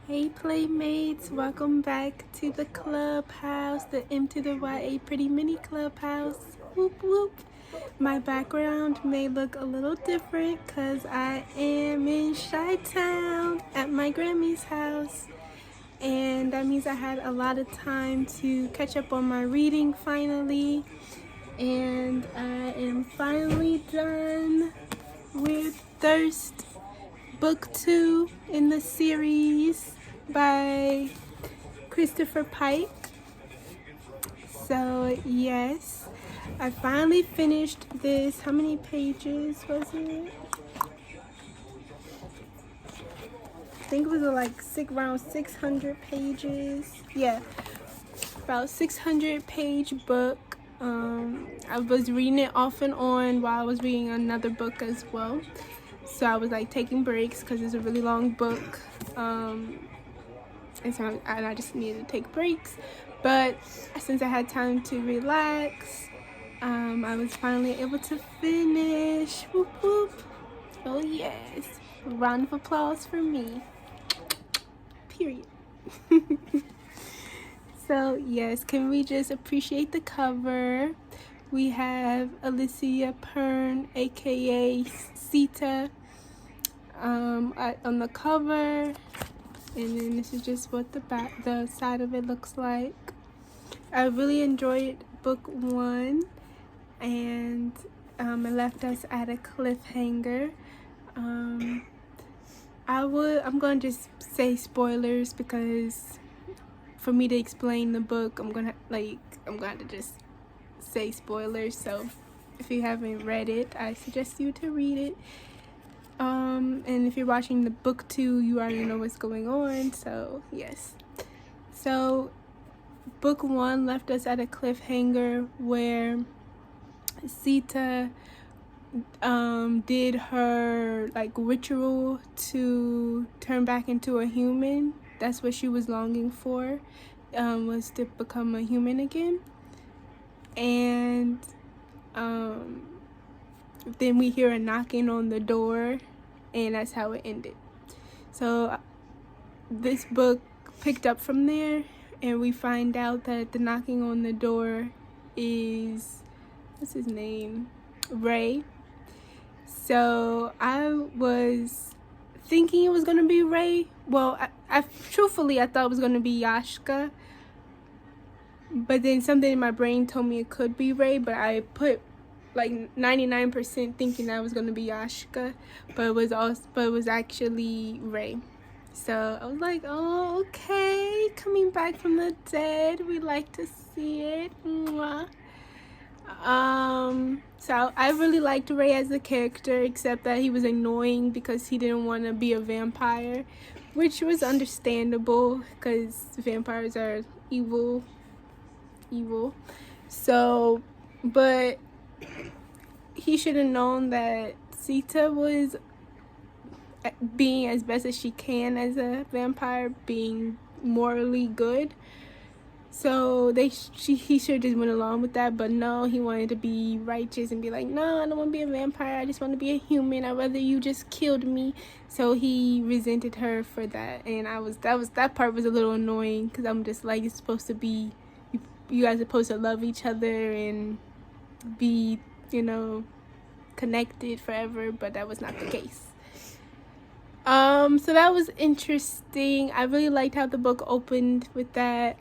Hey playmates, welcome back to the clubhouse, the M to the YA Pretty Mini Clubhouse. Whoop whoop. My background may look a little different because I am in Chi-Town at my Grammy's house. And that means I had a lot of time to catch up on my reading finally. And I am finally done with Thirst Book 2 in the series by Christopher Pike. So yes, I finally finished this. How many pages was it? I think it was around 600 pages. Yeah, about 600 page book. I was reading it off and on while I was reading another book as well. So I was like taking breaks because it's a really long book. And I just needed to take breaks. But since I had time to relax, I was finally able to finish. Whoop whoop. Oh yes. Round of applause for me. Period. So yes, can we just appreciate the cover? We have Alicia Pern, aka Sita, on the cover. And then this is just what the side of it looks like. I really enjoyed book 1, and it left us at a cliffhanger. I'm gonna just say spoilers because for me to explain the book, I'm gonna have to just say spoilers. So if you haven't read it, I suggest you to read it. And if you're watching the book 2, you already know what's going on, so yes. So book 1 left us at a cliffhanger where Sita did her ritual to turn back into a human. That's what she was longing for, was to become a human again. And then we hear a knocking on the door, and that's how it ended. So this book picked up from there, and we find out that the knocking on the door is, what's his name? Ray. So I was thinking it was going to be Ray. Well, I truthfully, I thought it was going to be Yashka. But then something in my brain told me it could be Ray, but I put 99% thinking that was going to be Yashka, but it was actually Ray. So I was like, oh, okay, coming back from the dead, we like to see it. Mwah. So I really liked Ray as a character, except that he was annoying because he didn't want to be a vampire, which was understandable because vampires are evil. So, but he should have known that Sita was being as best as she can as a vampire, being morally good. So he should have just went along with that, but no, he wanted to be righteous and be like, no, I don't want to be a vampire. I just want to be a human. I'd rather you just killed me. So he resented her for that, and that part was a little annoying because I'm just like, it's supposed to be, you guys are supposed to love each other and be, connected forever, but that was not the case. So that was interesting. I really liked how the book opened with that.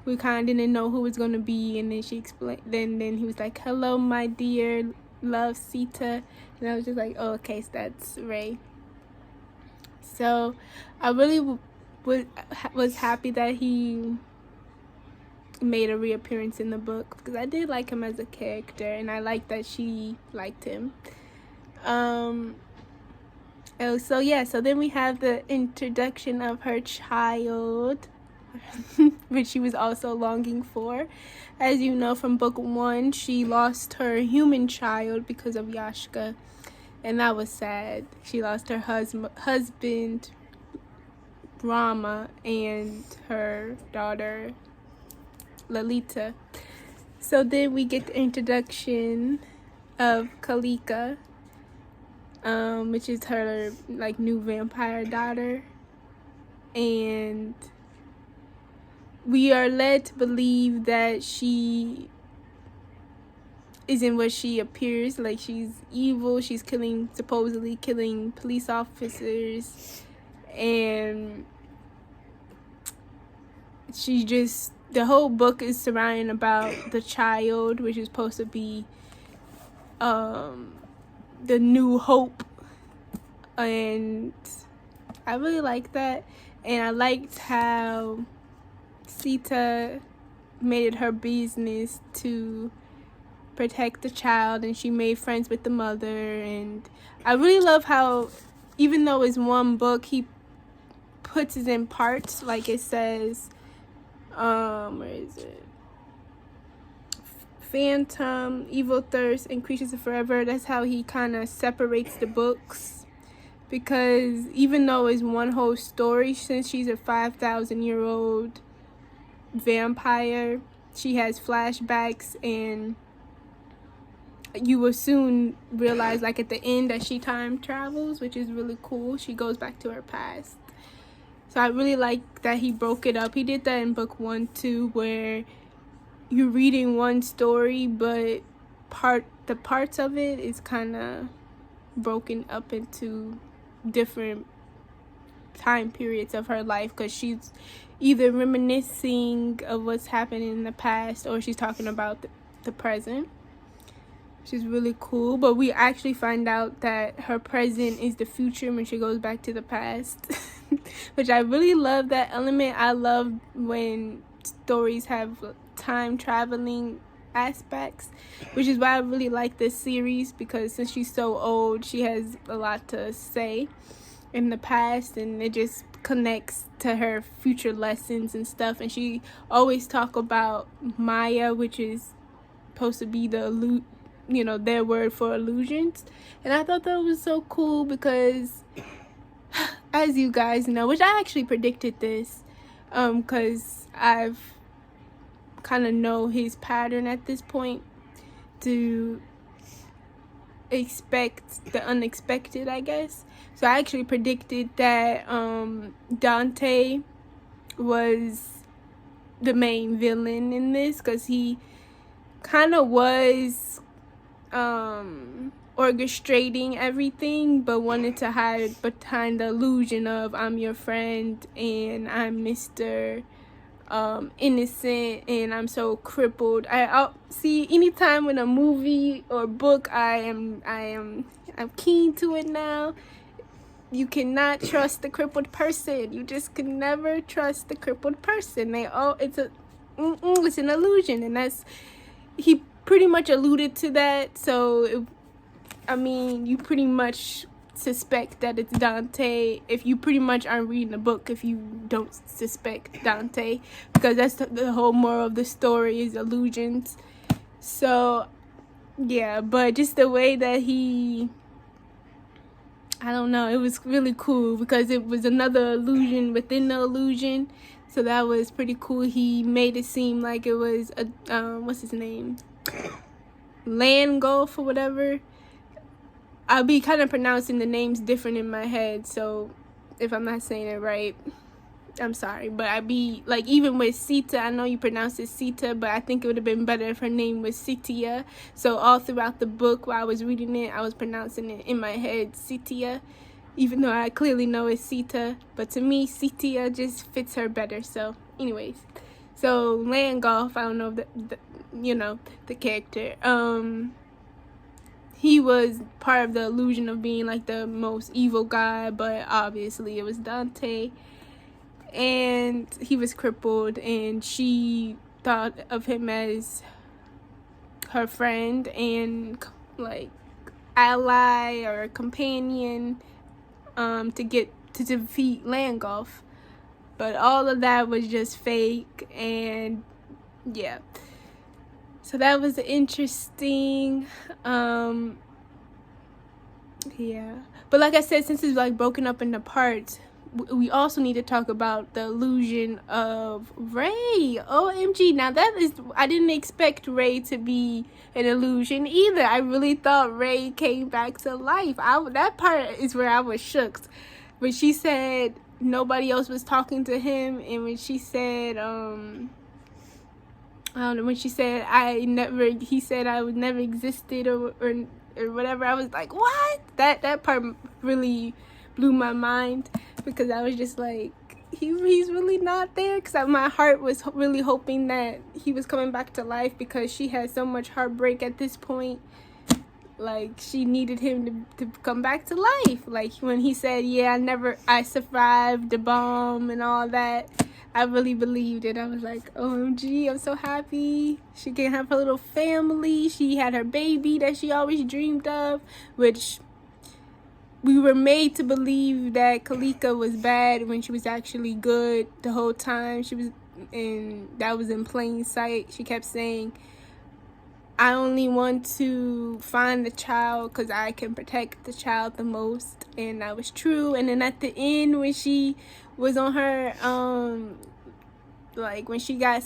We kind of didn't know who it was going to be, and then she explained, then he was like, hello, my dear, love, Sita. And I was just like, oh, okay, so that's Ray. So I really was happy that he made a reappearance in the book because I did like him as a character, and I liked that she liked him. So then we have the introduction of her child, which she was also longing for. As you know from book 1, she lost her human child because of Yashka, and that was sad. She lost her husband, Rama, and her daughter, Lalita. So then we get the introduction of Kalika, which is her new vampire daughter. and we are led to believe that she isn't what she appears. Like, she's evil. She's supposedly killing police officers, and the whole book is surrounding about the child, which is supposed to be the new hope. And I really like that. And I liked how Sita made it her business to protect the child, and she made friends with the mother. And I really love how, even though it's one book, he puts it in parts. Like, it says, where is it? Phantom, Evil Thirst, and Creatures of Forever. That's how he kind of separates the books, because even though it's one whole story, since she's a 5,000-year-old vampire, she has flashbacks, and you will soon realize, like, at the end, that she time travels, which is really cool. She goes back to her past. So I really like that he broke it up. He did that in book 1 too, where you're reading one story, but the parts of it is kind of broken up into different time periods of her life, because she's either reminiscing of what's happening in the past, or she's talking about the present, which is really cool. But we actually find out that her present is the future when she goes back to the past, which I really love that element. I love when stories have time traveling aspects, which is why I really like this series, because since she's so old, she has a lot to say in the past, and it just connects to her future lessons and stuff. And she always talk about Maya, which is supposed to be their word for illusions. And I thought that was so cool, because as you guys know, which I actually predicted this, because I've kind of know his pattern at this point, to expect the unexpected, I guess. So I actually predicted that Dante was the main villain in this, because he kind of was orchestrating everything, but wanted to hide behind the illusion of, I'm your friend, and I'm Mr. Innocent, and I'm so crippled. I'll see, anytime in a movie or book, I'm keen to it now. You cannot trust the crippled person. You just can never trust the crippled person. It's an illusion, and he pretty much alluded to that. So you pretty much suspect that it's Dante if you pretty much aren't reading the book, if you don't suspect Dante, because that's the whole moral of the story, is illusions. So yeah, but just the way that I don't know, it was really cool, because it was another illusion within the illusion. So that was pretty cool. He made it seem like it was what's his name, Land Golf or whatever. I'll be kind of pronouncing the names different in my head, so if I'm not saying it right, I'm sorry. But I'd be like, even with Sita, I know you pronounce it Sita, but I think it would have been better if her name was Sita. So all throughout the book, while I was reading it, I was pronouncing it in my head Sita, even though I clearly know it's Sita. But to me, Sita just fits her better. So anyways, so Land Golf, I don't know the character. He was part of the illusion of being like the most evil guy, but obviously it was Dante. And he was crippled, and she thought of him as her friend and like ally or companion to defeat Land Golf. But all of that was just fake, and yeah. So that was interesting. Yeah. But like I said, since it's like broken up into parts, we also need to talk about the illusion of Ray. OMG. Now I didn't expect Ray to be an illusion either. I really thought Ray came back to life. That part is where I was shook. But she said nobody else was talking to him, and when she said I don't know, when she said he said I would never existed or whatever, I was like, what? That part really blew my mind, because I was just like, he's really not there, because my heart was really hoping that he was coming back to life, because she had so much heartbreak at this point. Like, she needed him to come back to life. Like, when he said, yeah, I survived the bomb and all that, I really believed it. I was like, OMG, I'm so happy. She can have her little family. She had her baby that she always dreamed of, which we were made to believe that Kalika was bad when she was actually good the whole time. And that was in plain sight. She kept saying, I only want to find the child because I can protect the child the most. And that was true. And then at the end, when she was on her, like when she got,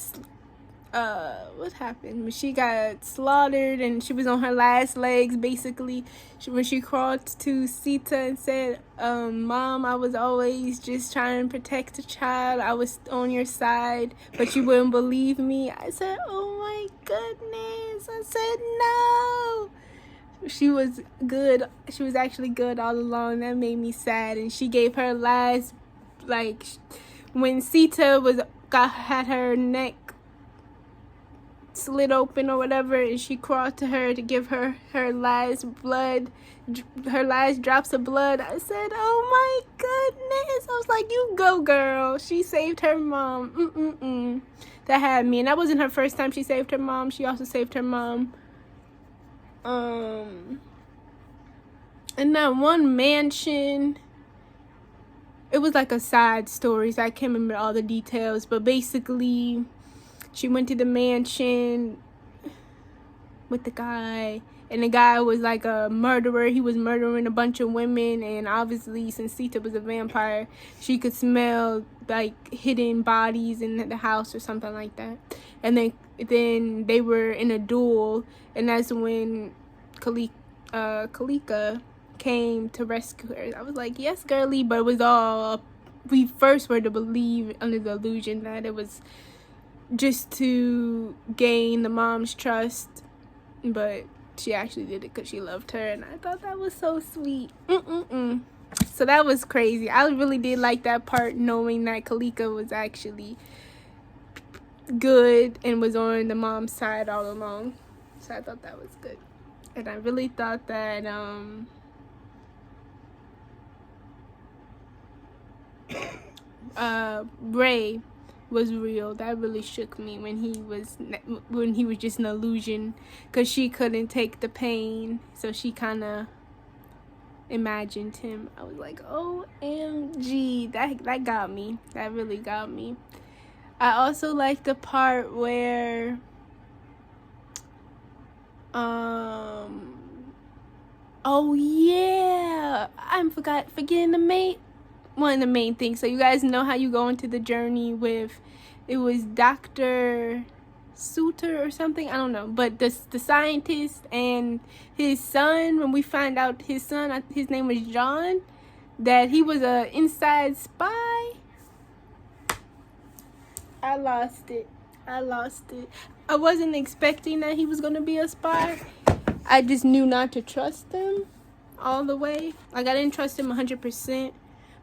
what happened? When she got slaughtered and she was on her last legs, basically, when she crawled to Sita and said, Mom, I was always just trying to protect the child. I was on your side, but you wouldn't believe me. I said, oh my goodness. I said, no. She was good. She was actually good all along. That made me sad. And she gave her last, like, when Sita had her neck slit open or whatever, and she crawled to her to give her last drops of blood, I said, oh my goodness. I was like, you go, girl. She saved her mom. That had me. And that wasn't her first time she saved her mom. She also saved her mom in that one mansion. It was like a side story, so I can't remember all the details, but basically she went to the mansion with the guy, and the guy was like a murderer. He was murdering a bunch of women, and obviously, since Sita was a vampire, she could smell like hidden bodies in the house or something like that. And then they were in a duel, and that's when Kalika came to rescue her. I was like, yes, girly, but it was all, we first were to believe under the illusion that it was just to gain the mom's trust, but she actually did it because she loved her, and I thought that was so sweet. So that was crazy. I really did like that part, knowing that Kalika was actually good and was on the mom's side all along. So I thought that was good, and I really thought that Ray was real. That really shook me when he was just an illusion, because she couldn't take the pain, so she kind of imagined him. I was like, OMG, that got me. That really got me. I also like the part where oh yeah, I'm forgetting one of the main things. So you guys know how you go into the journey with, it was Dr. Suter or something, I don't know, but the scientist and his son, when we find out his son, his name was John, that he was a inside spy. I lost it. I wasn't expecting that he was going to be a spy. I just knew not to trust him all the way. Like, I didn't trust him 100%.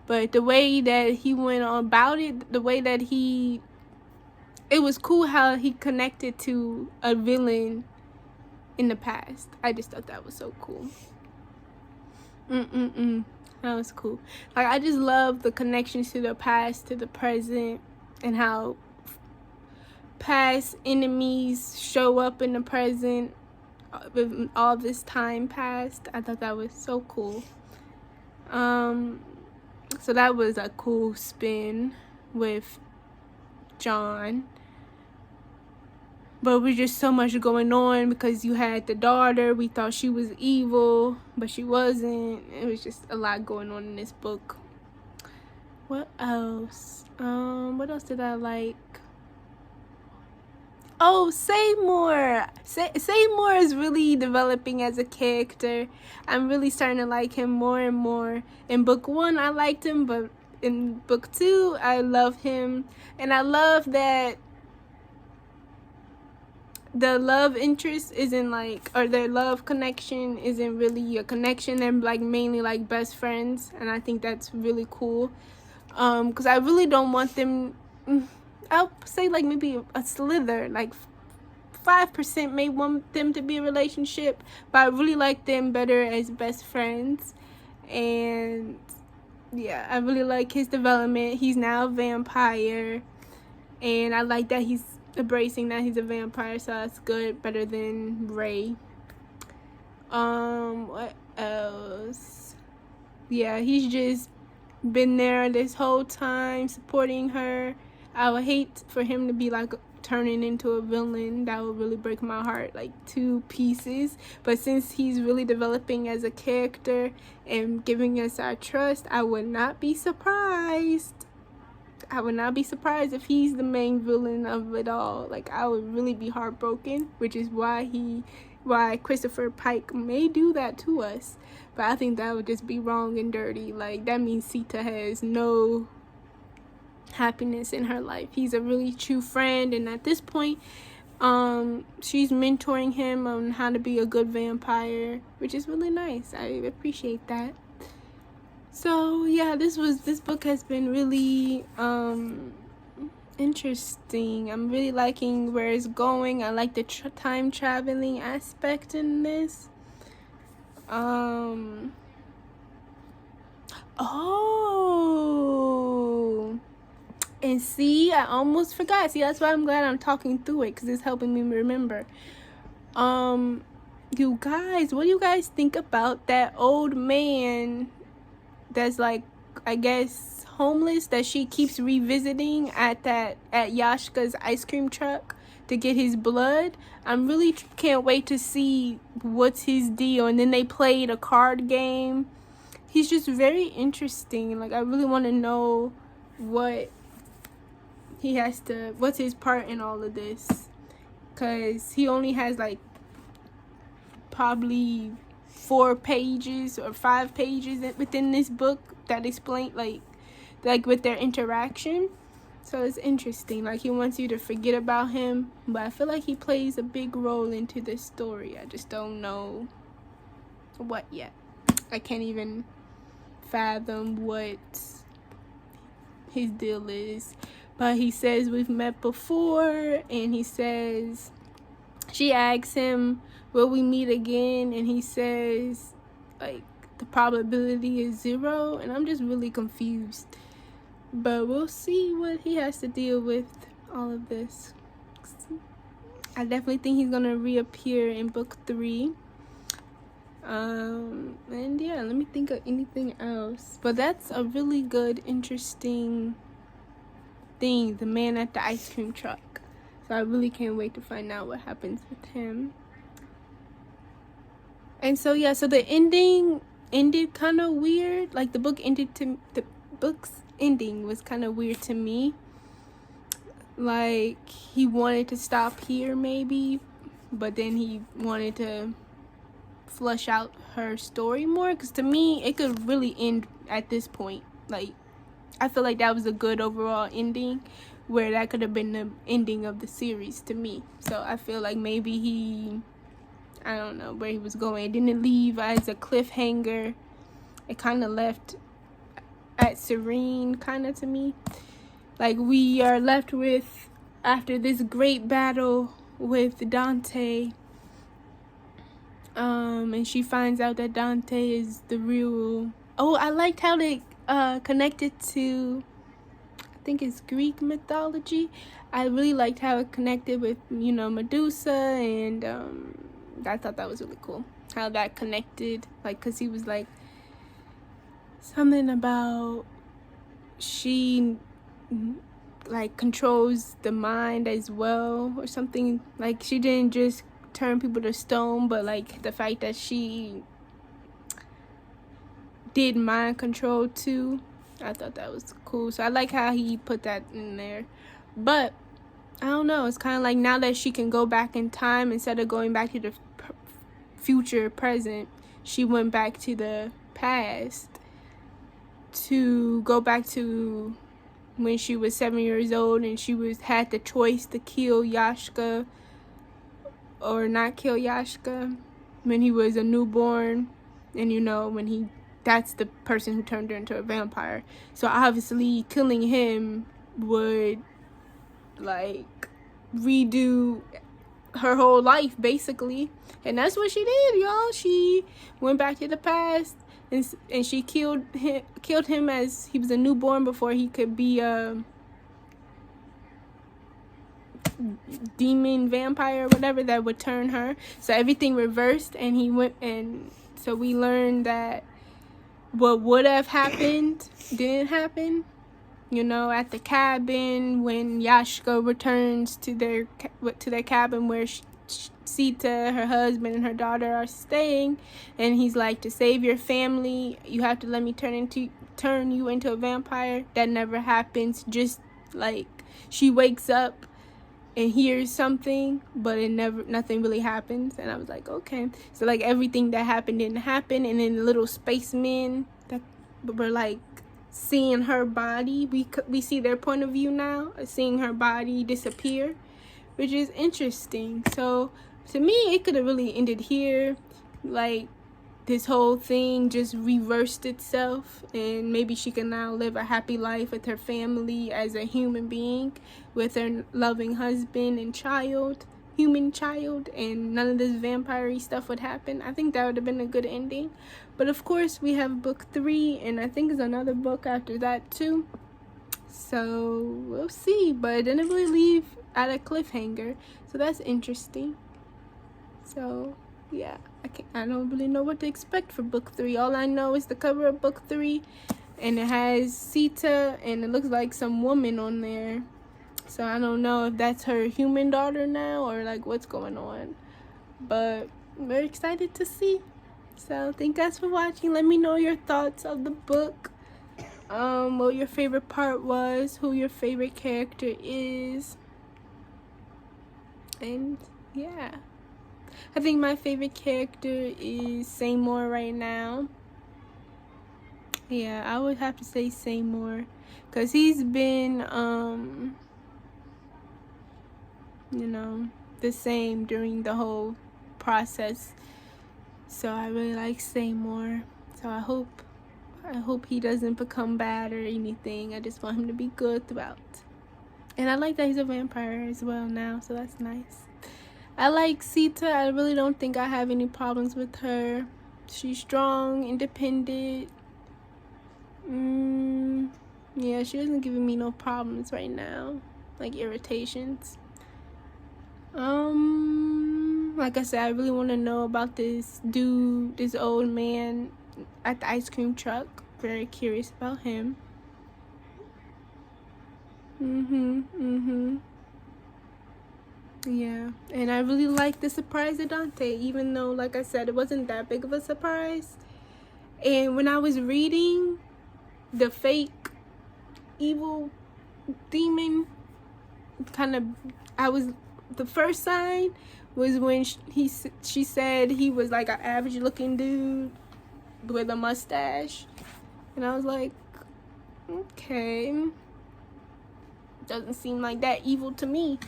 But the way that he went on about it, the way that it was cool how he connected to a villain in the past. I just thought that was so cool. That was cool. Like, I just love the connections to the past, to the present, and how past enemies show up in the present with all this time past. I thought that was so cool. So that was a cool spin with John. But with just so much going on, because you had the daughter, we thought she was evil, but she wasn't. It was just a lot going on in this book. What else? What else did I like? Oh, Seymour. Seymour is really developing as a character. I'm really starting to like him more and more. In book 1, I liked him, but in book 2, I love him, and I love that the love interest isn't like, or their love connection isn't really a connection. They're like mainly like best friends, and I think that's really cool. Because I really don't want them, I'll say like maybe a slither, like 5% may want them to be a relationship, but I really like them better as best friends. And yeah, I really like his development. He's now a vampire, and I like that he's embracing that he's a vampire, so that's good, better than Ray. What else? Yeah, he's just been there this whole time supporting her. I would hate for him to be like turning into a villain. That would really break my heart, like 2 pieces. But since he's really developing as a character and giving us our trust, I would not be surprised. I would not be surprised if he's the main villain of it all. Like, I would really be heartbroken, which is why Christopher Pike may do that to us. But I think that would just be wrong and dirty. Like, that means Sita has no happiness in her life. He's a really true friend, and at this point, she's mentoring him on how to be a good vampire, which is really nice. I appreciate that. So yeah, this book has been really interesting. I'm really liking where it's going. I like the time traveling aspect in this. Oh, and see, I almost forgot. See, that's why I'm glad I'm talking through it, because it's helping me remember. You guys, what do you guys think about that old man that's like, I guess, homeless, that she keeps revisiting at Yashka's ice cream truck to get his blood? I'm really can't wait to see what's his deal. And then they played a card game. He's just very interesting. Like, I really want to know what's his part in all of this, because he only has like probably 4 pages or 5 pages within this book that explain like with their interaction. So it's interesting. Like, he wants you to forget about him, but I feel like he plays a big role into this story. I just don't know what yet. I can't even fathom what his deal is. But he says we've met before, and he says, she asks him, will we meet again? And he says, like, the probability is 0, and I'm just really confused. But we'll see what he has to deal with all of this. I definitely think he's gonna reappear in book 3. And yeah, let me think of anything else. But that's a really good, interesting thing, the man at the ice cream truck. So I really can't wait to find out what happens with him. And so yeah, so the ending ended kind of weird. Like, the book's ending was kind of weird to me. Like, he wanted to stop here maybe, but then he wanted to flush out her story more, because to me it could really end at this point. Like, I feel like that was a good overall ending, where that could have been the ending of the series to me. So I feel like maybe I don't know where he was going. It didn't leave as a cliffhanger. It kind of left at serene, kind of, to me. Like, we are left with, after this great battle with Dante, and she finds out that Dante is the real... Oh, I liked how they connected to, I think it's Greek mythology. I really liked how it connected with, Medusa, and I thought that was really cool. How that connected, like, because he was like, something about she like controls the mind as well, or something. Like, she didn't just turn people to stone, but like the fact that she did mind control too. I thought that was cool. So I like how he put that in there. But I don't know, it's kind of like, now that she can go back in time, instead of going back to the future present, she went back to the past to go back to when she was 7 years old and she had the choice to kill Yashka or not kill Yashka when he was a newborn. And when that's the person who turned her into a vampire. So obviously killing him would like redo her whole life basically. And that's what she did, y'all. She went back to the past and she killed him as he was a newborn before he could be a demon vampire or whatever that would turn her. So everything reversed, and he went, and so we learned that what would have happened didn't happen. At the cabin, when Yashka returns to their cabin where Sita, her husband, and her daughter are staying, and he's like, to save your family, you have to let me turn you into a vampire. That never happens. Just like she wakes up and hears something, but nothing really happens. And I was like, okay. So like everything that happened didn't happen. And then the little spacemen that were like seeing her body, we see their point of view now, seeing her body disappear, which is interesting. So to me, it could have really ended here. Like this whole thing just reversed itself, and maybe she can now live a happy life with her family as a human being, with her loving husband and human child, and none of this vampire stuff would happen. I think that would have been a good ending. But of course, we have book 3, and I think there's another book after that too. So we'll see. But it didn't really leave at a cliffhanger, so that's interesting. So yeah, I don't really know what to expect for book 3. All I know is the cover of book 3, and it has Sita, and it looks like some woman on there. So I don't know if that's her human daughter now or like what's going on. But I'm very excited to see. So thank you guys for watching. Let me know your thoughts of the book. What your favorite part was, who your favorite character is. And yeah. I think my favorite character is Seymour right now. Yeah, I would have to say Seymour, because he's been the same during the whole process. So I really like Seymour. So I hope he doesn't become bad or anything. I just want him to be good throughout. And I like that he's a vampire as well now, so that's nice. I like Sita. I really don't think I have any problems with her. She's strong, independent. Yeah, she isn't giving me no problems right now, like irritations. Like I said, I really want to know about this dude, this old man at the ice cream truck. Very curious about him. Yeah, and I really like the surprise of Dante, even though, like I said, it wasn't that big of a surprise. And when I was reading the fake evil demon, the first sign was when she said he was like an average looking dude with a mustache, and I was like, okay, doesn't seem like that evil to me.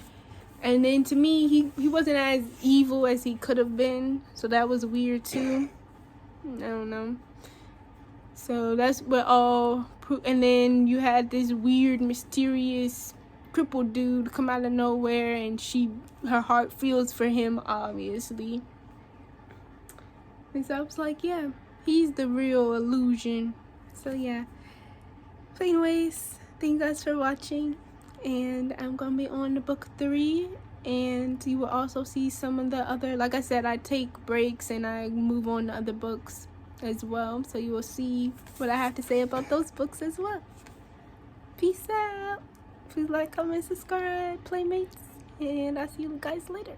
And then to me, he wasn't as evil as he could have been, so that was weird too. I don't know. So that's what and then you had this weird, mysterious, crippled dude come out of nowhere, and her heart feels for him, obviously. And so I was like, yeah, he's the real illusion. So yeah. So anyways, thank you guys for watching. And I'm gonna be on to book 3, and you will also see some of the other, like I said, I take breaks and I move on to other books as well, so you will see what I have to say about those books as well. Peace out. Please like, comment, subscribe, playmates, and I'll see you guys later.